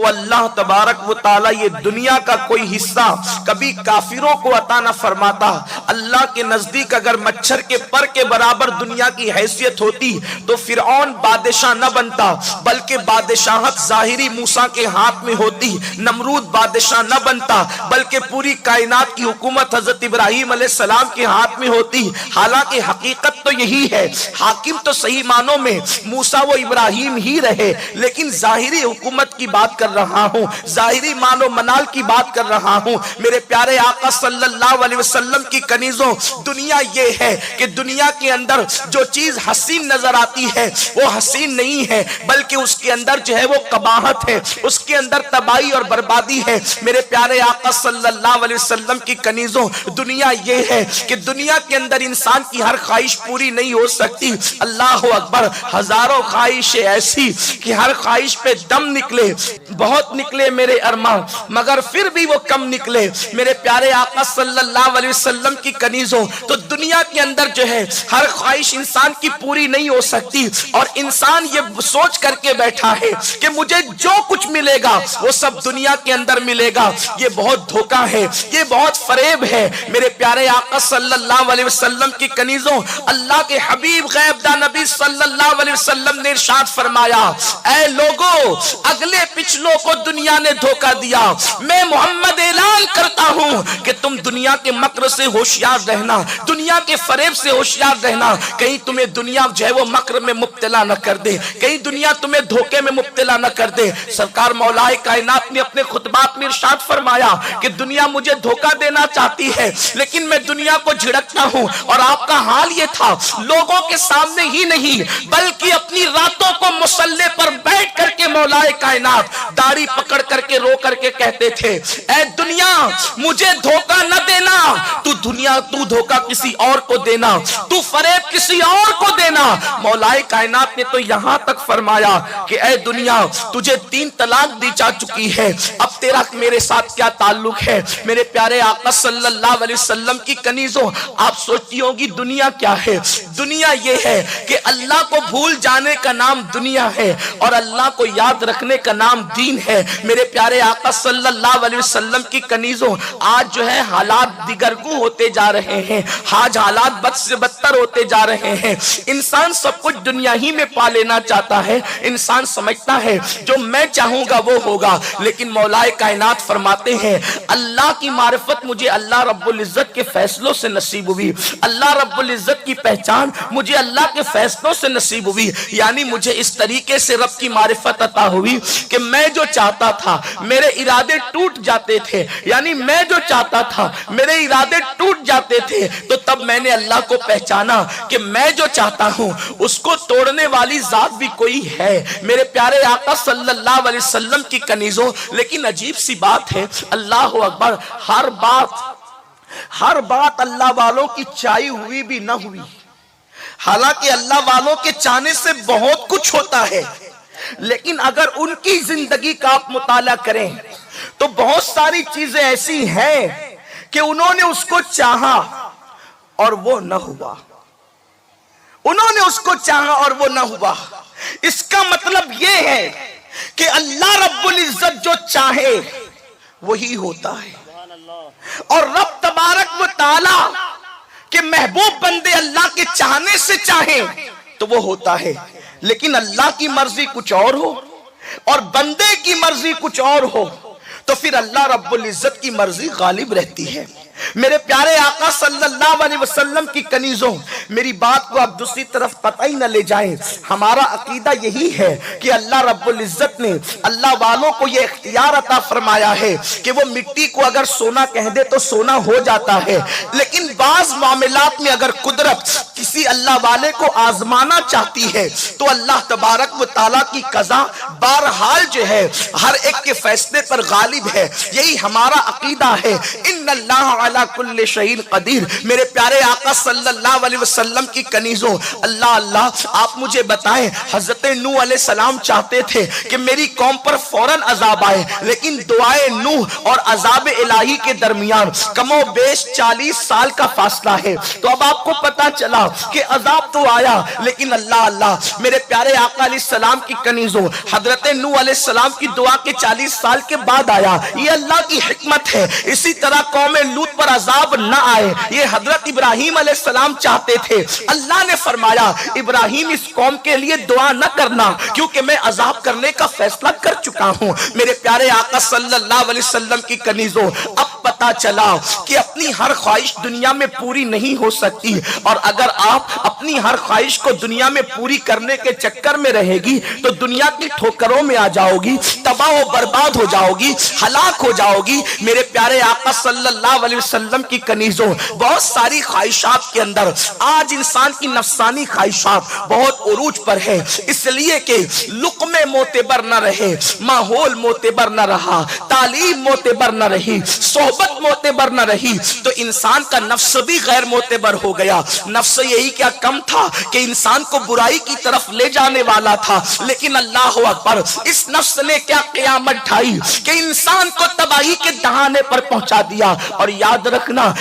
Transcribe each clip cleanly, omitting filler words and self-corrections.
تو اللہ تبارک و تعالی یہ دنیا کا کوئی حصہ کبھی کافروں کو عطا نہ فرماتا۔ اللہ کے نزدیک اگر مچھر کے پر کے برابر دنیا کی حیثیت ہوتی تو فرعون بادشاہ نہ بنتا، بلکہ بادشاہت ظاہری موسیٰ کے ہاتھ میں ہوتی۔ نمرود بادشاہ نہ بنتا، بلکہ پوری کائنات کی حکومت حضرت ابراہیم علیہ السلام کے ہاتھ میں ہوتی۔ حالانکہ حقیقت تو یہی ہے، حاکم تو صحیح معنوں میں موسیٰ و ابراہیم ہی رہے، لیکن ظاہری حکومت کی بات کر رہا ہوں، ظاہری مان و منال کی بات کر رہا ہوں۔ میرے پیارے آقا صلی اللہ علیہ وسلم کی کنیزوں، دنیا یہ ہے کہ دنیا کے اندر جو چیز حسین نظر آتی ہے وہ حسین نہیں ہے، بلکہ اس کے اندر جو ہے وہ قباحت ہے، اس کے اندر تباہی اور بربادی ہے۔ میرے پیارے آقا صلی اللہ علیہ وسلم کی کنیزوں، دنیا یہ ہے کہ دنیا کے اندر انسان کی ہر خواہش پوری نہیں ہو سکتی۔ اللہ اکبر، ہزاروں خواہشیں ایسی کہ ہر خواہش پہ دم نکلے، بہت نکلے میرے ارمان، مگر پھر بھی وہ کم نکلے۔ میرے پیارے آقا صلی اللہ علیہ وسلم کی کنیزوں، تو دنیا کے اندر جو ہے ہر خواہش انسان کی پوری نہیں ہو سکتی، اور انسان یہ سوچ کر کے بیٹھا ہے کہ مجھے جو کچھ ملے گا وہ سب دنیا کے اندر ملے گا۔ یہ بہت دھوکہ ہے، یہ بہت فریب ہے۔ میرے پیارے آقا صلی اللہ علیہ وسلم کی کنیزوں، اللہ کے حبیب غیب داں نبی صلی اللہ علیہ وسلم نے ارشاد فرمایا، اے لوگو، اگلے پچھلوں کو دنیا نے دھوکہ دیا، میں محمد اعلان کرتا ہوں کہ تم دنیا کے مکر سے ہوشیار رہنا، دنیا کے فریب سے ہوشیار رہنا، کہیں تمہیں دنیا جو ہے وہ مکر میں مبتلا نہ کر دے، کہیں دنیا تمہیں دھوکے میں مبتلا نہ کر دے۔ سرکار مولا کائنات نے اپنے خطبات میں ارشاد فرمایا کہ دنیا مجھے دھوکہ دینا چاہتی ہے، لیکن میں دنیا کو جھڑکتا ہوں۔ اور آپ کا حال یہ تھا، لوگوں کے سامنے ہی نہیں بلکہ اپنی راتوں کو مصلے پر بیٹھ کر کے مولا کائنات داڑھی پکڑ کر کے رو کر کے کہتے تھے، اے دنیا مجھے دھوکہ نہ دینا، تو دھوکہ کسی اور کو دینا، تو فریب کسی اور کو دینا۔ مولا کائنات نے تو یہاں تک فرمایا کہ اے دنیا، تجھے 3 طلاق دی جا چکی ہے، اب تیرا میرے ساتھ کیا تعلق ہے؟ میرے پیارے آقا صلی اللہ علیہ وسلم کی کنیزوں، آپ سوچتی ہوگی دنیا کیا ہے؟ دنیا یہ ہے کہ اللہ کو بھول جانے کا نام دنیا ہے، اور اللہ کو یاد رکھنے کا نام دین ہے۔ میرے پیارے آقا صلی اللہ علیہ وسلم کی کنیزوں، آج جو ہے حالات دیگرگوں ہوتے جا رہے ہیں، آج حالات بد سے بدتر ہوتے جا رہے ہیں۔ انسان سب کچھ دنیا ہی میں پا لینا چاہتا ہے، انسان سمجھتا ہے جو میں چاہوں گا وہ ہوگا، لیکن مولا کائنات فرماتے ہیں اللہ کی معرفت مجھے اللہ رب العزت کے فیصلوں سے نصیب ہوئی، اللہ رب العزت کی پہچان مجھے اللہ کے فیصلوں سے نصیب ہوئی، یعنی مجھے اس طریقے سے رب کی معرفت عطا ہوئی کہ میں جو چاہتا تھا میرے ارادے ٹوٹ جاتے تھے، یعنی میں جو چاہتا تھا میرے ارادے ٹوٹ جاتے تھے، تو تب میں نے اللہ کو پہچانا کہ میں جو چاہتا ہوں اس کو توڑنے والی ذات بھی کوئی ہے۔ میرے پیارے آقا صلی اللہ علیہ وسلم کی کنیزوں، لیکن عجیب سی بات ہے، اللہ اکبر، ہر بات اللہ والوں کی چاہی ہوئی بھی نہ ہوئی، حالانکہ اللہ والوں کے چاہنے سے بہت کچھ ہوتا ہے، لیکن اگر ان کی زندگی کا آپ مطالعہ کریں تو بہت ساری چیزیں ایسی ہیں کہ انہوں نے اس کو چاہا اور وہ نہ ہوا، انہوں نے اس کو چاہا اور وہ نہ ہوا۔ اس کا مطلب یہ ہے کہ اللہ رب العزت جو چاہے وہی ہوتا ہے، اور رب تبارک و تعالی کہ محبوب بندے اللہ کے چاہنے سے چاہیں تو وہ ہوتا ہے، لیکن اللہ کی مرضی کچھ اور ہو اور بندے کی مرضی کچھ اور ہو تو پھر اللہ رب العزت کی مرضی غالب رہتی ہے۔ میرے پیارے آقا صلی اللہ علیہ وسلم کی کنیزوں، میری بات کو آپ دوسری طرف قطعی نہ لے جائیں، ہمارا عقیدہ یہی ہے کہ اللہ رب العزت نے اللہ والوں کو یہ اختیار عطا فرمایا ہے کہ وہ مٹی کو اگر سونا کہہ دے تو سونا ہو جاتا ہے، لیکن بعض معاملات میں اگر قدرت کسی اللہ والے کو آزمانا چاہتی ہے تو اللہ تبارک و تعالیٰ کی قضا بہرحال جو ہے ہر ایک کے فیصلے پر غالب ہے۔ یہی ہمارا عقیدہ ہے، ان اللہ علی کل شیء قدیر۔ میرے پیارے آقا صلی اللہ علیہ وسلم کی کنیزوں، اللہ اللہ آپ مجھے بتائیں، حضرت نوح علیہ السلام چاہتے تھے کہ میری قوم پر فوراً عذاب آئے، لیکن دعائے نوح اور عذاب الہی کے درمیان کم و بیش 40 سال کا فاصلہ ہے۔ تو اب آپ کو پتا چلا کہ عذاب تو آیا، لیکن اللہ اللہ میرے پیارے آقا علیہ السلام کی کنیزوں، حضرت نوح علیہ السلام کی دعا کے 40 سال کے بعد آیا۔ یہ اللہ کی حکمت ہے۔ اسی طرح قوم لوط پر عذاب نہ آئے، یہ حضرت ابراہیم علیہ السلام چاہتے تھے۔ اللہ نے فرمایا ابراہیم اس قوم کے لیے دعا نہ کرنا، کیونکہ میں عذاب کرنے کا فیصلہ کر چکا ہوں۔ میرے پیارے آقا صلی اللہ علیہ وسلم کی کنیزوں، اب پتا چلا کہ اپنی ہر خواہش دنیا میں پوری نہیں ہو سکتی، اور اگر آپ اپنی ہر خواہش کو دنیا میں پوری کرنے کے چکر میں رہے گی تو دنیا کی ٹھوکروں میں آ جاؤ گی، تباہ و برباد ہو جاؤ گی، ہلاک ہو جاؤ گی۔ میرے پیارے آقا صلی اللہ علیہ وسلم کی کنیزوں، بہت ساری خواہشات کے اندر آج انسان کی نفسانی خواہشات بہت عروج پر ہے، اس لیے کہ لقمے معتبر نہ رہے، ماحول معتبر نہ رہا، تعلیم معتبر نہ رہی، صحبت معتبر نہ رہی، تو انسان کا نفس بھی غیر معتبر ہو گیا۔ نفس یہی کیا کم تھا کہ انسان کو برائی کی طرف لے جانے والا تھا، لیکن اللہ اکبر اس نفس نے کیا قیامت ڈھائی کہ انسان کو تباہی کے دہانے پر پہنچا دیا۔ اور یاد رکھنا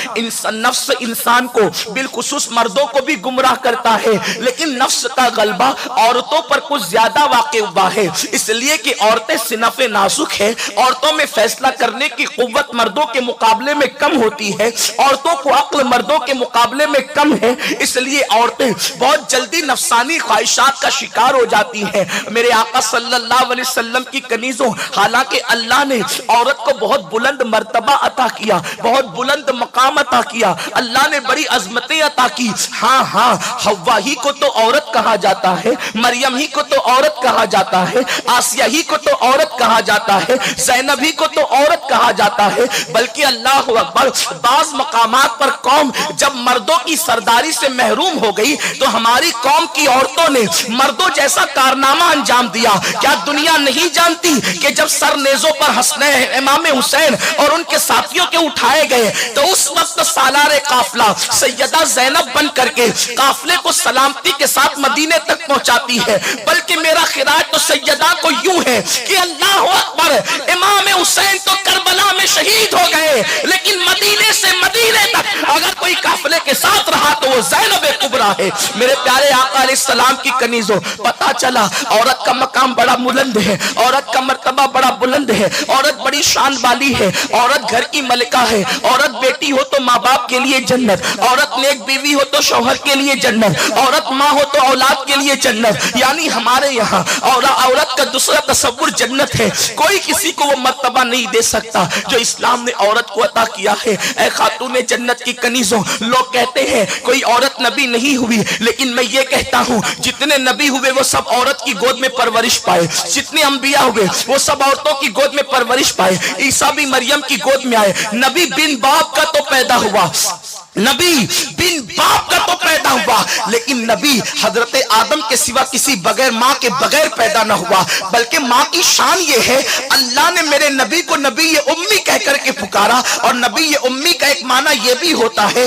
نفس انسان کو بالخصوص مردوں کو بھی گمراہ کرتا ہے، لیکن نفس کا غلبہ عورتوں پر کچھ زیادہ واقع ہوا ہے، اس لیے کہ عورتیں صنف نازک ہے، عورتوں میں فیصلہ کرنے کی قوت مردوں کے مقابلے میں کم ہوتی ہے، عورتوں کو عقل مردوں کے مقابلے میں کم ہے، اس لیے عورتیں بہت جلدی نفسانی خواہشات کا شکار ہو جاتی ہیں۔ میرے آقا صلی اللہ علیہ وسلم کی کنیزوں، حالانکہ اللہ نے عورت کو بہت بلند مرتبہ عطا کیا، بہت بلند مقام عطا کیا، اللہ نے بڑی عظمتیں عطا کی۔ ہاں ہاں، حوا ہی کو تو عورت کہا جاتا ہے، مریم ہی کو تو عورت کہا جاتا ہے، آسیہ ہی کو تو عورت کہا جاتا ہے، زینب ہی کو تو عورت کہا جاتا ہے، بلکہ اللہ اکبر بعض مقامات پر قوم جب مردوں کی سرداری سے محروم ہو گئی تو ہماری قوم کی عورتوں نے مردوں جیسا کارنامہ انجام دیا۔ کیا دنیا نہیں جانتی کہ جب سر نیزوں پر حسنین امام حسین اور ان کے ساتھیوں کے اٹھائے گئے تو اس وقت سالار قافلہ سیدہ زینب بن کر کے قافلے کو سلامتی کے ساتھ مدینے تک پہنچاتی ہے، بلکہ میرا خراج تو سیدہ کو یوں ہے کہ اللہ اکبر امام حسین تو کربلا میں شہید ہو گئے، لیکن مدینے سے مدینے تک اگر کوئی قافلے کے ساتھ رہا تو وہ زینب کبریٰ ہے۔ میرے پیارے آقا علیہ السلام کی کنیزوں، پتا چلا عورت کا مقام بڑا بلند ہے، عورت کا مرتبہ بڑا بلند ہے، عورت بڑی شان والی ہے، عورت گھر کی ملکہ ہے، عورت بیٹی ہو تو ماں باپ کے لیے جنت، عورت نیک بیوی ہو تو شوہر کے لیے جنت، عورت ماں ہو تو اولاد کے لیے جنت۔ یعنی ہمارے یہاں عورت کا دوسرا تصور جنت ہے، کوئی کسی کو وہ مرتبہ نہیں دے سکتا جو اسلام نے عورت کو عطا کیا ہے۔ اے خاتون جنت کی کنیزوں، لوگ کہتے ہیں کوئی عورت نبی نہیں ہوئی، لیکن میں یہ کہتا ہوں جتنے نبی ہوئے وہ سب عورت کی گود میں پرورش پائے، جتنے انبیاء ہوئے وہ سب عورتوں کی گود میں پرورش پائے۔ عیسیٰ بھی مریم کی گود میں آئے، نبی بن باپ کا تو پیدا ہوا، نبی بن باپ کا تو پیدا ہوا، لیکن نبی حضرت آدم کے سوا کسی بغیر ماں کے بغیر پیدا نہ ہوا۔ بلکہ ماں کی شان یہ ہے، اللہ نے میرے نبی کو نبی امی کہہ کر کے پکارا، اور نبی امی کا ایک معنی یہ بھی ہوتا ہے،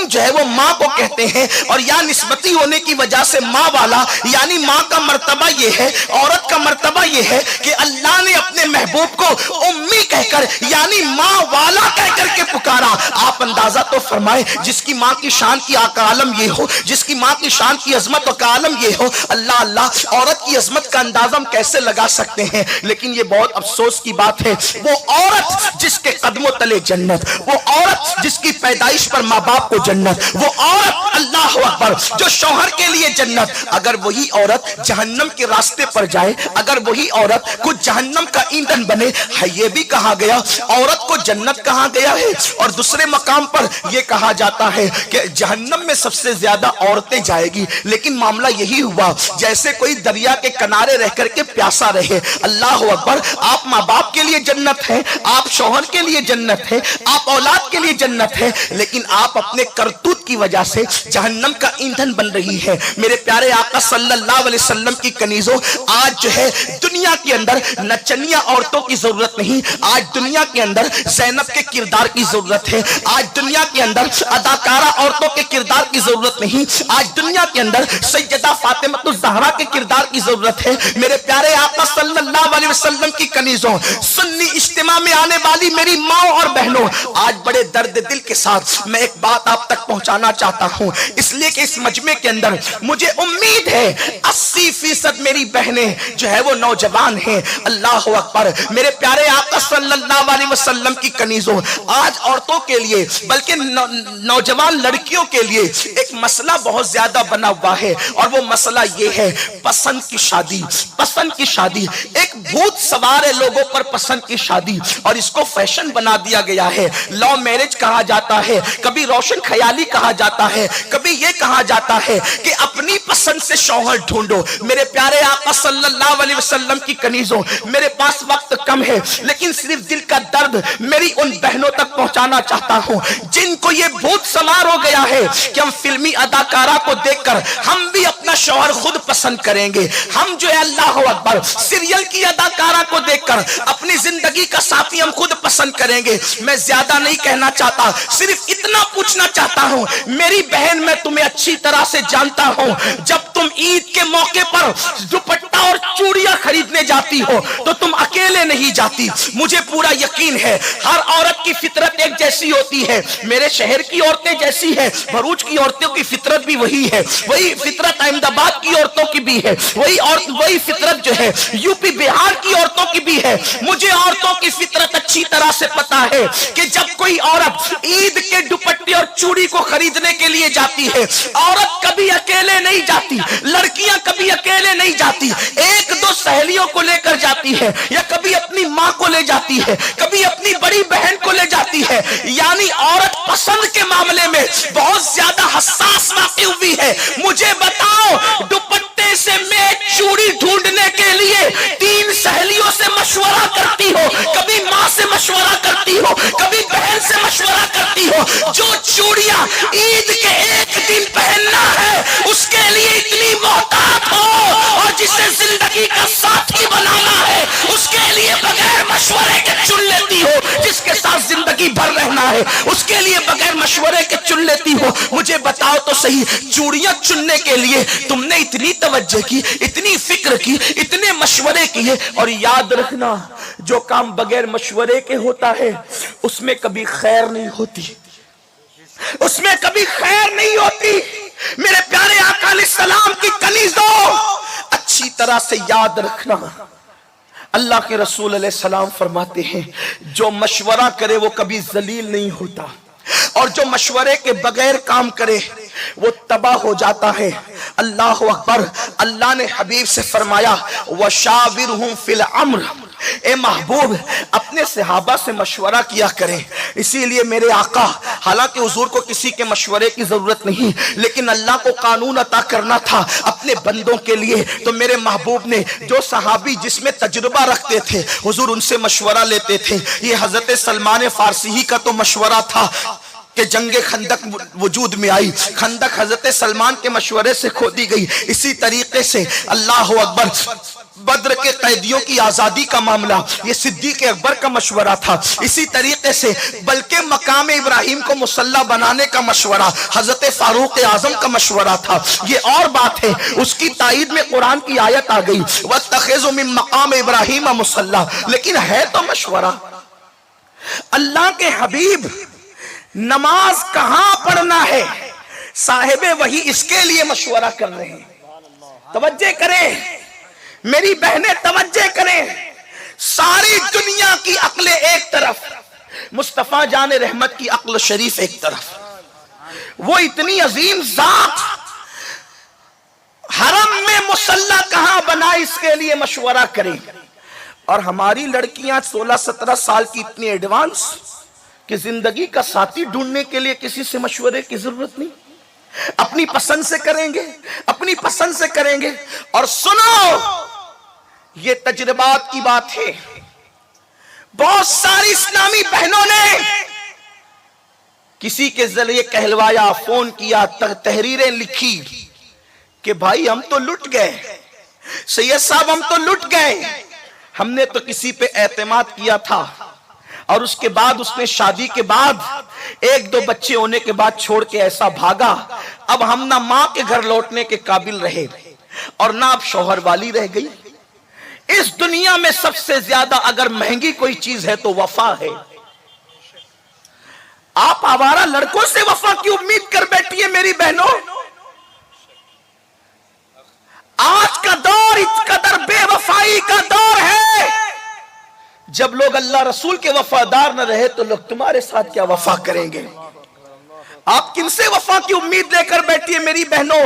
جو ہے وہ ماں کو کہتے ہیں، اور یا نسبتی ہونے کی وجہ سے ماں والا، یعنی ماں کا مرتبہ یہ ہے، عورت کا مرتبہ یہ ہے کہ اللہ نے اپنے محبوب کو امی کہہ کر یعنی ماں والا کہہ کر کے پکارا۔ آپ اندازہ تو فرمائیں، جس کی ماں کی شان کی آقا عالم یہ ہو، جس کی ماں کی شان کی عظمت و کا عالم یہ ہو، اللہ اللہ عورت کی عظمت کا اندازہ ہم کیسے لگا سکتے ہیں؟ لیکن یہ بہت افسوس کی بات ہے، وہ عورت جس کے قدموں تلے جنت، وہ عورت جس کی پیدائش پر ماں باپ کو جنت، وہ عورت اللہ اکبر جو شوہر کے لیے جنت، اگر وہی عورت جہنم کے راستے پر جائے، اگر وہی عورت کچھ جہنم کا ایندھن بنے، یہ بھی کہا گیا عورت کو جنت کہا گیا ہے، اور دوسرے مقام پر یہ کہا جاتا ہے کہ جہنم میں سب سے زیادہ عورتیں جائے گی۔ لیکن معاملہ یہی ہوا جیسے کوئی دریا کے کنارے رہ کر کے پیاسا رہے۔ اللہ اکبر، آپ ماں باپ کے لیے جنت ہے، آپ شوہر کے لیے جنت ہے، آپ اولاد کے لیے جنت ہے، لیکن آپ اپنے کرتوت کی وجہ سے جہنم کا ایندھن بن رہی ہے۔ میرے پیارے آقا صلی اللہ علیہ وسلم کی کنیزوں، آج جو ہے دنیا کے اندر نچنیا عورتوں کی ضرورت نہیں، آج دنیا کے اندر زینب کے کردار کی ضرورت ضرورت ہے. آج دنیا کے اندر اداکارہ عورتوں کے کردار کی ضرورت نہیں. آج دنیا کے اندر سیدہ فاطمہ الزہرا کے کردار کی ضرورت ہے. میرے پیارے آقا صلی اللہ علیہ وسلم کی کنیزوں, سنی اجتماع میں آنے والی میری ماں اور بہنوں, آج بڑے درد دل کے ساتھ میں ایک بات آپ تک پہنچانا چاہتا ہوں, اس لیے کہ اس مجمع کے اندر مجھے امید ہے 80% میری بہنیں جو ہے وہ نوجوان ہیں. اللہ اکبر. میرے پیارے آقا صلی اللہ علیہ وسلم کی کنیزوں, آج عورتوں کے لیے بلکہ نوجوان لڑکیوں کے لیے ایک مسئلہ بہت زیادہ بنا ہوا ہے, اور وہ مسئلہ یہ ہے پسند کی شادی. پسند کی شادی ایک بھوت سوار ہے لوگوں پر, پسند کی شادی, اور اس کو فیشن بنا دیا گیا ہے. لو میرج کہا جاتا ہے, کبھی روشن خیالی کہا جاتا ہے, کبھی یہ کہا جاتا ہے کہ اپنی پسند سے شوہر ڈھونڈو. میرے پیارے آقا صلی اللہ علیہ وسلم کی کنیزوں, میرے پاس وقت کم ہے لیکن صرف دل کا درد میری ان بہنوں تک پہنچانا چاہتا ہوں جن کو یہ بھوت سوار ہو گیا ہے کہ ہم فلمی اداکارہ کو دیکھ کر ہم بھی اپنا شوہر خود پسند کریں گے. ہم جو ہے اللہ اکبر سیریل کی اداکارہ کو دیکھ کر اپنی زندگی کا ساتھی ہم خود پسند کریں گے. میں زیادہ نہیں کہنا چاہتا, صرف اتنا پوچھنا چاہتا ہوں میری بہن, میں تمہیں اچھی طرح سے جانتا ہوں, جب تم عید کے موقع پر دوپٹہ اور چوڑیاں خریدنے جاتی ہو تو تم اکیلے نہیں جاتی. مجھے پورا یقین ہے ہر عورت کی فطرت ایک جیسی ہوتی ہے. میرے شہر کی عورتیں جیسی ہے, بھروچ کی عورتوں کی فطرت بھی وہی ہے, وہی فطرت احمد آباد کی عورتوں کی بھی ہے, وہی فطرت جو ہے یو پی بہار کی عورتوں کی بھی ہے. مجھے عورتوں کی فطرت اچھی طرح سے پتا ہے کہ جب کوئی عورت عید کے دوپٹے اور چوڑی کو خریدنے کے لیے جاتی ہے, عورت کبھی اکیلے نہیں جاتی, لڑکیاں کبھی اکیلے نہیں جاتی, ایک دو سہیلیوں کو لے کر جاتی ہے, یا کبھی اپنی ماں کو لے جاتی ہے, کبھی اپنی بڑی بہن کو لے جاتی ہے. یعنی عورت پسند کے معاملے میں بہت زیادہ حساس واقع ہوئی ہے. مجھے بتاؤ, دوپٹے سے میں چوڑی ڈھونڈنے کے لیے 3 سہیلیوں سے مشورہ کرتی ہو, کبھی ماں سے مشورہ کرتی ہو, کبھی بہن سے مشورہ کرتی ہو. جو چوڑیاں عید کے ایک دن پہننا ہے اس کے لیے اتنی محتاط ہو, اور جسے زندگی کا ساتھی بنانا ہے اس کے لیے بغیر مشورے کے چن لیتی ہو, جس کے ساتھ زندگی بھر رہنا ہے اس کے لیے بغیر مشورے کے چن لیتی ہو. مجھے بتاؤ تو صحیح, چوڑیاں چننے کے لیے تم نے اتنی توجہ کی, اتنی فکر کی, اتنے مشورے کیے, اور یاد رکھنا جو کام بغیر مشورے کے ہوتا ہے اس میں کبھی خیر نہیں ہوتی, اس میں کبھی خیر نہیں ہوتی. میرے پیارے آقا علیہ السلام کی کنیزوں, اچھی طرح سے یاد رکھنا, اللہ کے رسول علیہ السلام فرماتے ہیں جو مشورہ کرے وہ کبھی ذلیل نہیں ہوتا, اور جو مشورے کے بغیر کام کرے وہ تباہ ہو جاتا ہے. اللہ اکبر. اللہ نے حبیب سے فرمایا وَشَاوِرْهُمْ فِي الْأَمْرِ, اے محبوب اپنے صحابہ سے مشورہ کیا کریں. اسی لیے میرے آقا, حالانکہ حضور کو کسی کے مشورے کی ضرورت نہیں, لیکن اللہ کو قانون عطا کرنا تھا اپنے بندوں کے لیے, تو میرے محبوب نے جو صحابی جس میں تجربہ رکھتے تھے حضور ان سے مشورہ لیتے تھے. یہ حضرت سلمان فارسی ہی کا تو مشورہ تھا کہ جنگ خندق وجود میں آئی, خندق حضرت سلمان کے مشورے سے کھودی گئی. اسی طریقے سے اللہ اکبر بدر کے قیدیوں کی آزادی کا معاملہ یہ صدیق اکبر کا مشورہ تھا. اسی طریقے سے بلکہ مقام ابراہیم کو مسلح بنانے کا مشورہ حضرت فاروق اعظم کا مشورہ تھا. یہ اور بات ہے, اس کی تائید میں قرآن کی آیت آ گئی وَاتَّخِذُوا مِن مَقَامِ إِبْرَاهِيمَ مُصَلًّى, لیکن ہے تو مشورہ. اللہ کے حبیب نماز کہاں پڑھنا ہے صاحب وہی اس کے لیے مشورہ کر رہے ہیں. توجہ کریں میری بہنیں, توجہ کریں. ساری دنیا کی عقلیں ایک طرف, مصطفیٰ جان رحمت کی عقل شریف ایک طرف. وہ اتنی عظیم ذات حرم میں مصلی کہاں بنا اس کے لیے مشورہ کریں, اور ہماری لڑکیاں 16-17 سال کی اتنی ایڈوانس کہ زندگی کا ساتھی ڈھونڈنے کے لیے کسی سے مشورے کی ضرورت نہیں, اپنی پسند سے کریں گے, اپنی پسند سے کریں گے. اور سنو, یہ تجربات کی بات ہے. بہت ساری اسلامی بہنوں نے کسی کے ذریعے کہلوایا, فون کیا, تحریریں لکھی کہ بھائی ہم تو لٹ گئے, سید صاحب ہم تو لٹ گئے, ہم نے تو کسی پہ اعتماد کیا تھا, اور اس کے بعد اس نے شادی کے بعد 1-2 بچے ہونے کے بعد چھوڑ کے ایسا بھاگا، اب ہم نہ ماں کے گھر لوٹنے کے قابل رہے اور نہ اب شوہر والی رہ گئی۔ اس دنیا میں سب سے زیادہ اگر مہنگی کوئی چیز ہے تو وفا ہے۔ آپ آوارہ لڑکوں سے وفا کی امید کر بیٹھی ہے میری بہنوں؟ آج کا دور اس قدر بے وفائی کا دور ہے، جب لوگ اللہ رسول کے وفادار نہ رہے تو لوگ تمہارے ساتھ کیا وفا کریں گے؟ آپ کن سے وفا کی امید لے کر بیٹھی ہے میری بہنوں؟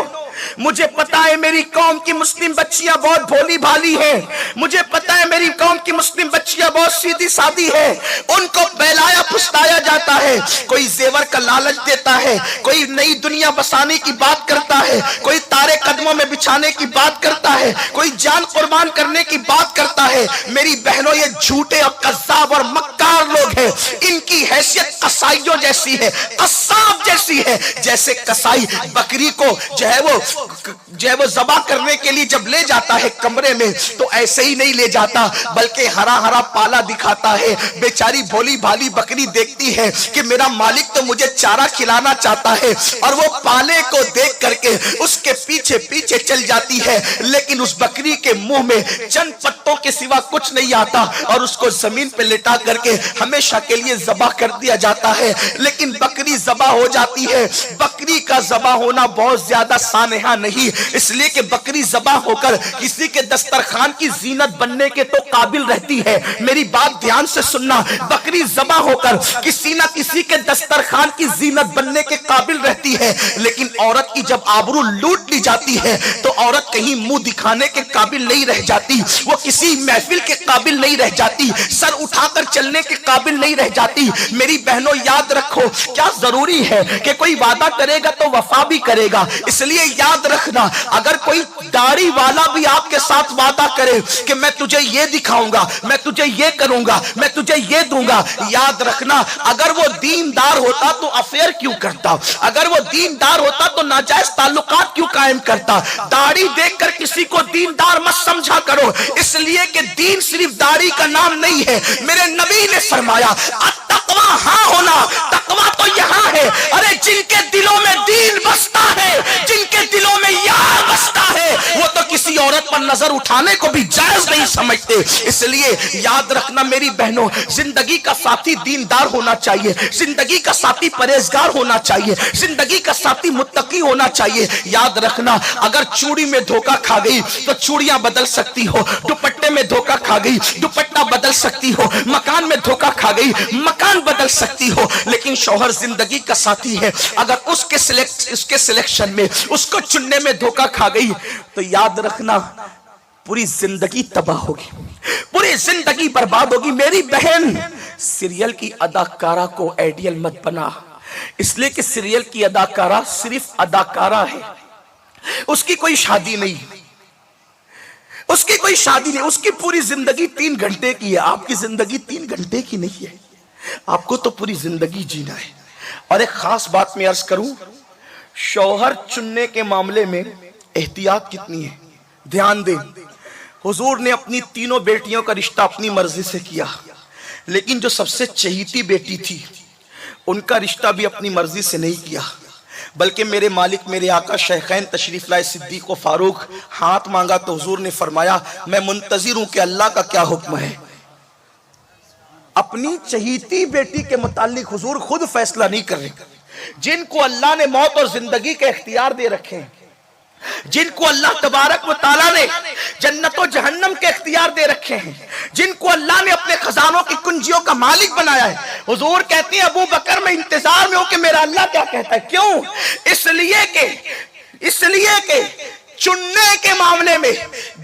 مجھے پتا ہے میری قوم کی مسلم بچیاں بہت بھولی بھالی ہیں، مجھے پتا ہے میری قوم کی مسلم بچیاں بہت سیدھی سادی ہیں، ان کو بہلایا پھسلایا جاتا ہے، کوئی زیور کا لالچ دیتا ہے، کوئی نئی دنیا بسانے کی بات کرتا ہے، کوئی تارے قدموں میں بچھانے کی بات کرتا ہے، کوئی جان قربان کرنے کی بات کرتا ہے۔ میری بہنوں یہ جھوٹے اور قذاب اور مکار لوگ ہیں، ان کی حیثیت قصائیوں جیسی ہے، قصاب جیسی ہے۔ جیسے قصائی بکری کو جو ہے وہ ذبح کرنے کے لیے جب لے جاتا ہے کمرے میں تو ایسے ہی نہیں لے جاتا، بلکہ ہرا ہرا پالا دکھاتا ہے۔ بیچاری بھولی بھالی بکری دیکھتی ہے کہ میرا مالک تو مجھے چارہ کھلانا چاہتا ہے، اور وہ پالے کو دیکھ کر کے اس کے پیچھے پیچھے چل جاتی ہے، لیکن اس بکری کے منہ میں چند پتوں کے سوا کچھ نہیں آتا، اور اس کو زمین پہ لٹا کر کے ہمیشہ کے لیے ذبح کر دیا جاتا ہے۔ لیکن بکری ذبح ہو جاتی ہے۔ بکری کا ذبح ہونا بہت زیادہ سانحہ نہیں، اس لیے کہ بکری ذبح ہو کر کسی کے دسترخوان کی زینت بننے کے تو قابل رہتی ہے۔ میری بات دھیان سے سننا، بکری ذبح ہو کر کسی نہ کسی کے دسترخوان کی زینت بننے کے قابل رہتی ہے، لیکن عورت کی جب آبرو لوٹ لی جاتی ہے تو عورت کہیں منہ دکھانے کے قابل نہیں رہ جاتی، وہ کسی محفل کے قابل نہیں رہ جاتی، سر اٹھا کر چلنے کے قابل نہیں رہ جاتی۔ میری بہنوں یاد رکھو، کیا ضروری ہے کہ کوئی وعدہ کرے گا تو وفا بھی کرے گا، اس لیے یاد رکھنا، اگر کوئی داڑھی والا بھی آپ کے ساتھ وعدہ کرے کہ میں تجھے یہ دکھاؤں گا، میں تجھے یہ کروں گا، میں تجھے یہ دوں گا، یاد رکھنا اگر وہ دیندار ہوتا تو افیئر کیوں کرتا، اگر وہ دیندار ہوتا تو ناجائز تعلقات کیوں قائم کرتا۔ داڑھی دیکھ کر کسی کو دیندار مت سمجھا کرو، اس لیے کہ دین صرف داڑھی کا نام نہیں ہے۔ میرے نبی نے فرمایا التقوی ہاں ہونا، تقوی تو یہاں ہے۔ ارے جن کے دلوں میں دین بستا ہے، جن کے دلوں میں یار بستا ہے، وہ تو کسی عورت پر نظر اٹھانے کو بھی جائز نہیں سمجھتے۔ اس لیے یاد رکھنا میری بہنوں، زندگی کا ساتھی دیندار ہونا چاہیے، زندگی کا ساتھی پرہیزگار ہونا چاہیے، زندگی کا ساتھی متقی ہونا چاہیے۔ یاد رکھنا اگر چوڑی میں دھوکہ کھا گئی تو چوڑیاں بدل سکتی ہو، دوپٹے میں دھوکہ کھا گئی دوپٹہ بدل سکتی ہو، مکان میں دھوکہ کھا گئی مکان بدل سکتی ہو، لیکن شوہر زندگی کا ساتھی ہے۔ اگر اس کے سلیکشن میں، اس کو چننے میں دھوکہ کھا گئی تو یاد رکھنا پوری زندگی تباہ ہوگی، پوری زندگی برباد ہوگی۔ میری بہن، سیریل کی اداکارہ کو آئیڈیل مت بنا، اس لیے کہ سیریل کی اداکارہ صرف اداکارہ ہے، اس کی کوئی شادی نہیں، اس کی کوئی شادی نہیں، اس کی پوری زندگی 3 گھنٹے کی ہے۔ آپ کی زندگی 3 گھنٹے کی نہیں ہے، آپ کو تو پوری زندگی جینا ہے۔ اور ایک خاص بات میں عرض کروں، شوہر چننے کے معاملے میں احتیاط کتنی ہے، دھیان دیں۔ حضور نے اپنی 3 بیٹیوں کا رشتہ اپنی مرضی سے کیا، لیکن جو سب سے چہیتی بیٹی تھی ان کا رشتہ بھی اپنی مرضی سے نہیں کیا، بلکہ میرے مالک میرے آقا شیخین تشریف لائے صدیق و فاروق ہاتھ مانگا تو حضور نے فرمایا میں منتظر ہوں کہ اللہ کا کیا حکم ہے۔ اپنی چہیتی بیٹی کے متعلق حضور خود فیصلہ نہیں کر رہے، جن کو اللہ نے موت اور زندگی کے اختیار دے رکھے ہیں، جن کو اللہ تبارک و تعالیٰ نے جنت و جہنم کے اختیار دے رکھے ہیں، جن کو اللہ نے اپنے خزانوں کی کنجیوں کا مالک بنایا ہے، حضور کہتے ہیں ابو بکر میں انتظار میں ہوں کہ میرا اللہ کیا کہتا ہے۔ کیوں؟ اس لیے کہ چننے کے معاملے میں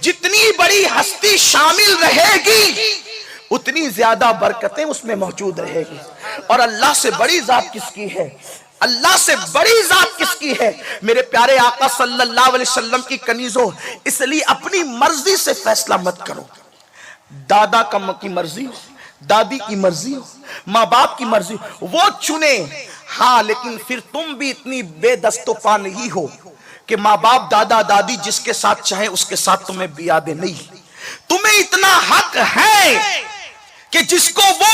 جتنی بڑی ہستی شامل رہے گی اتنی زیادہ برکتیں اس میں موجود رہے گی۔ اور اللہ سے بڑی ذات کس کی ہے؟ اللہ سے بڑی ذات کس کی ہے؟ میرے پیارے آقا صلی اللہ علیہ وسلم کی کنیزوں، اس لیے اپنی مرضی سے فیصلہ مت کرو۔ دادا کی مرضی ہو، دادی کی مرضی ہو، ماں باپ کی مرضی ہو، وہ چنے، ہاں لیکن پھر تم بھی اتنی بے دست و پا نہیں ہو کہ ماں باپ دادا دادی جس کے ساتھ چاہیں اس کے ساتھ تمہیں بیادے نہیں۔ تمہیں اتنا حق ہے کہ جس کو وہ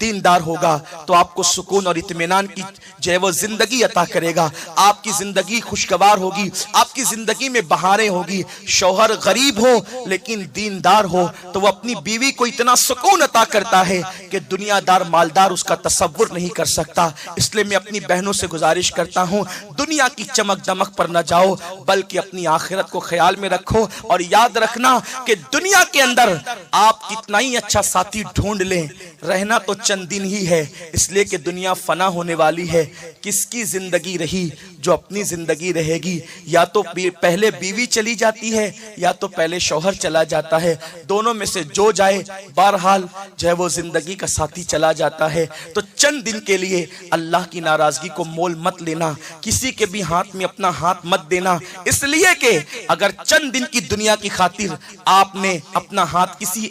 دیندار ہوگا تو آپ کو سکون اور اطمینان کی جو ہے وہ زندگی عطا کرے گا، آپ کی زندگی خوشگوار ہوگی، آپ کی زندگی میں بہاریں ہوگی۔ شوہر غریب ہو لیکن دیندار ہو تو وہ اپنی بیوی کو اتنا سکون عطا کرتا ہے کہ دنیا دار مالدار اس کا تصور نہیں کر سکتا۔ اس لیے میں اپنی بہنوں سے گزارش کرتا ہوں، دنیا کی چمک دمک پر نہ جاؤ بلکہ اپنی آخرت کو خیال میں رکھو، اور یاد رکھنا کہ دنیا کے اندر آپ کتنا ہی اچھا ساتھی ڈھونڈ لیں، رہنا تو چند دن ہی ہے، اس لیے کہ دنیا فنا ہونے والی ہے۔ کس کی زندگی رہی؟ جو اپنی زندگی رہے گی، یا تو پہلے بیوی چلی جاتی ہے یا تو پہلے شوہر چلا جاتا ہے، دونوں میں سے جو جائے بہرحال جو ہے وہ زندگی کا ساتھی چلا جاتا ہے۔ تو چند دن کے لیے اللہ کی ناراضگی کو مول مت لینا، کسی کے بھی ہاتھ میں اپنا ہاتھ مت دینا، اس لیے کہ اگر چند دن کی دنیا کی خاطر آپ نے اپنا ہاتھ کسی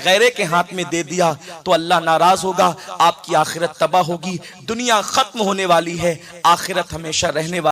غیرے کے ہاتھ میں دے دیا تو اللہ ناراض ہوگا، آپ کی آخرت تباہ ہوگی۔ دنیا ختم ہونے والی ہے، آخرت ہمیشہ رہنے والی